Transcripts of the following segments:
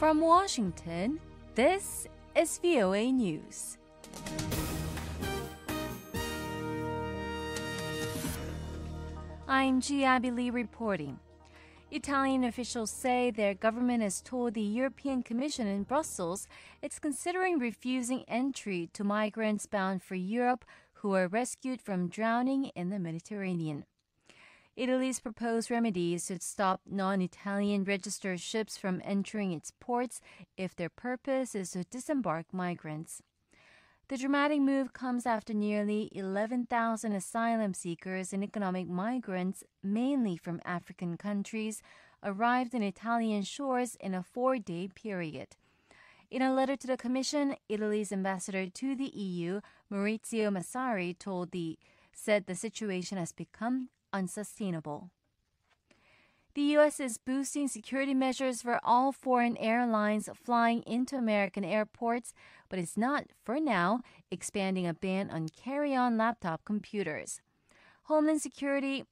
From Washington, this is VOA News. I'm Jee Abbey Lee reporting. Italian officials say their government has told the European Commission in Brussels it's considering refusing entry to migrants bound for Europe who were rescued from drowning in the Mediterranean. Italy's proposed remedies should stop non-Italian registered ships from entering its ports if their purpose is to disembark migrants. The dramatic move comes after nearly 11,000 asylum seekers and economic migrants, mainly from African countries, arrived in Italian shores in a 4-day period. In a letter to the Commission, Italy's ambassador to the EU, Maurizio Massari, said the situation has become unsustainable. The U.S. is boosting security measures for all foreign airlines flying into American airports, but is not, for now, expanding a ban on carry-on laptop computers. Homeland Security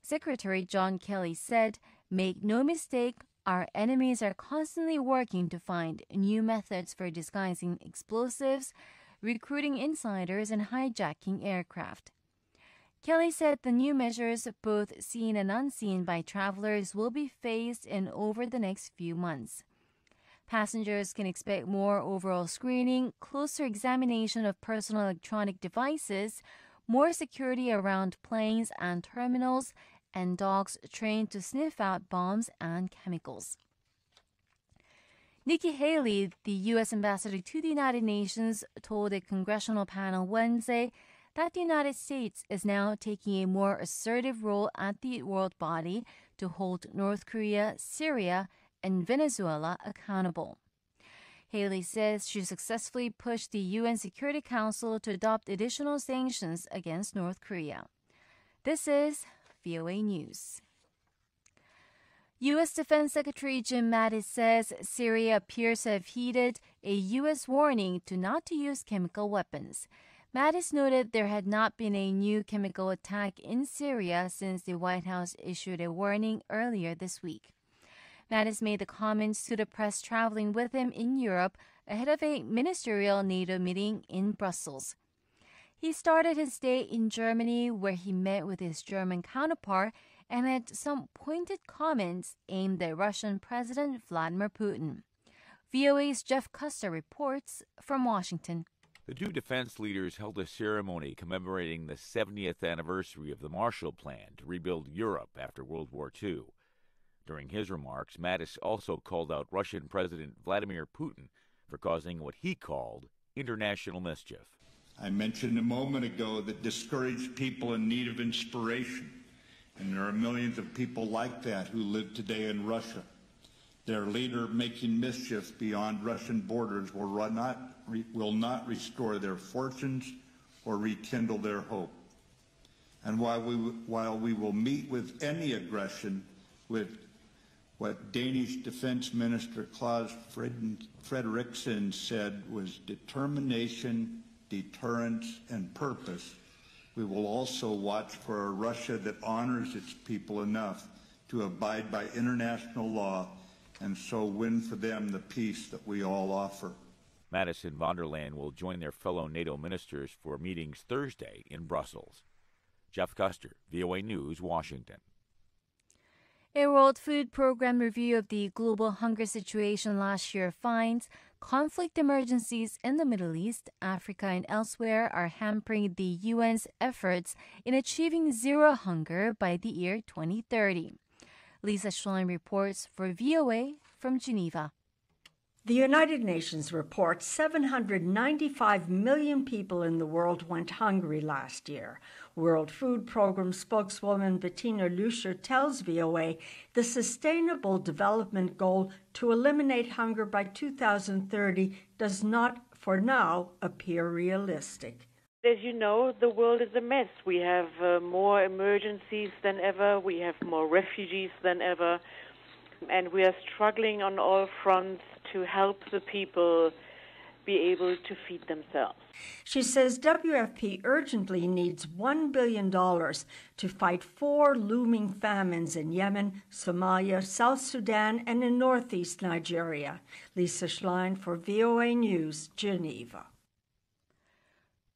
Secretary John Kelly said, "Make no mistake, our enemies are constantly working to find new methods for disguising explosives, recruiting insiders, and hijacking aircraft." Kelly said the new measures, both seen and unseen by travelers, will be phased in over the next few months. Passengers can expect more overall screening, closer examination of personal electronic devices, more security around planes and terminals, and dogs trained to sniff out bombs and chemicals. Nikki Haley, the U.S. ambassador to the United Nations, told a congressional panel Wednesday that the United States is now taking a more assertive role at the world body to hold North Korea, Syria, and Venezuela accountable. Haley says she successfully pushed the UN Security Council to adopt additional sanctions against North Korea. This is VOA News. U.S. Defense Secretary Jim Mattis says Syria appears to have heeded a U.S. warning not to use chemical weapons. Mattis noted there had not been a new chemical attack in Syria since the White House issued a warning earlier this week. Mattis made the comments to the press traveling with him in Europe ahead of a ministerial NATO meeting in Brussels. He started his day in Germany, where he met with his German counterpart and had some pointed comments aimed at Russian President Vladimir Putin. VOA's Jeff Custer reports from Washington. The two defense leaders held a ceremony commemorating the 70th anniversary of the Marshall Plan to rebuild Europe after World War II. During his remarks, Mattis also called out Russian President Vladimir Putin for causing what he called international mischief. I mentioned a moment ago that discouraged people in need of inspiration, and there are millions of people like that who live today in Russia. Their leader making mischief beyond Russian borders will not restore their fortunes or rekindle their hope. And while we will meet with any aggression with what Danish Defense Minister Claus Frederiksen said was determination, deterrence, and purpose, we will also watch for a Russia that honors its people enough to abide by international law and so win for them the peace that we all offer. Mattis and Vanderlin will join their fellow NATO ministers for meetings Thursday in Brussels. Jeff Custer, VOA News, Washington. A World Food Program review of the global hunger situation last year finds conflict emergencies in the Middle East, Africa, and elsewhere are hampering the UN's efforts in achieving zero hunger by the year 2030. Lisa Schlein reports for VOA from Geneva. The United Nations reports 795 million people in the world went hungry last year. World Food Program spokeswoman Bettina Luescher tells VOA the Sustainable Development Goal to eliminate hunger by 2030 does not, for now, appear realistic. As you know, the world is a mess. We have more emergencies than ever. We have more refugees than ever. And we are struggling on all fronts to help the people be able to feed themselves. She says WFP urgently needs $1 billion to fight 4 looming famines in Yemen, Somalia, South Sudan, and in northeast Nigeria. Lisa Schlein for VOA News, Geneva.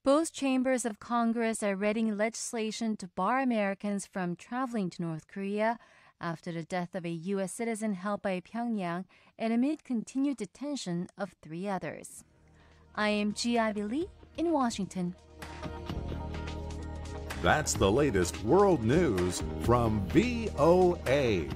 Both chambers of Congress are readying legislation to bar Americans from traveling to North Korea after the death of a U.S. citizen held by Pyongyang and amid continued detention of 3 others. I am Jee Abbey Lee in Washington. That's the latest world news from VOA.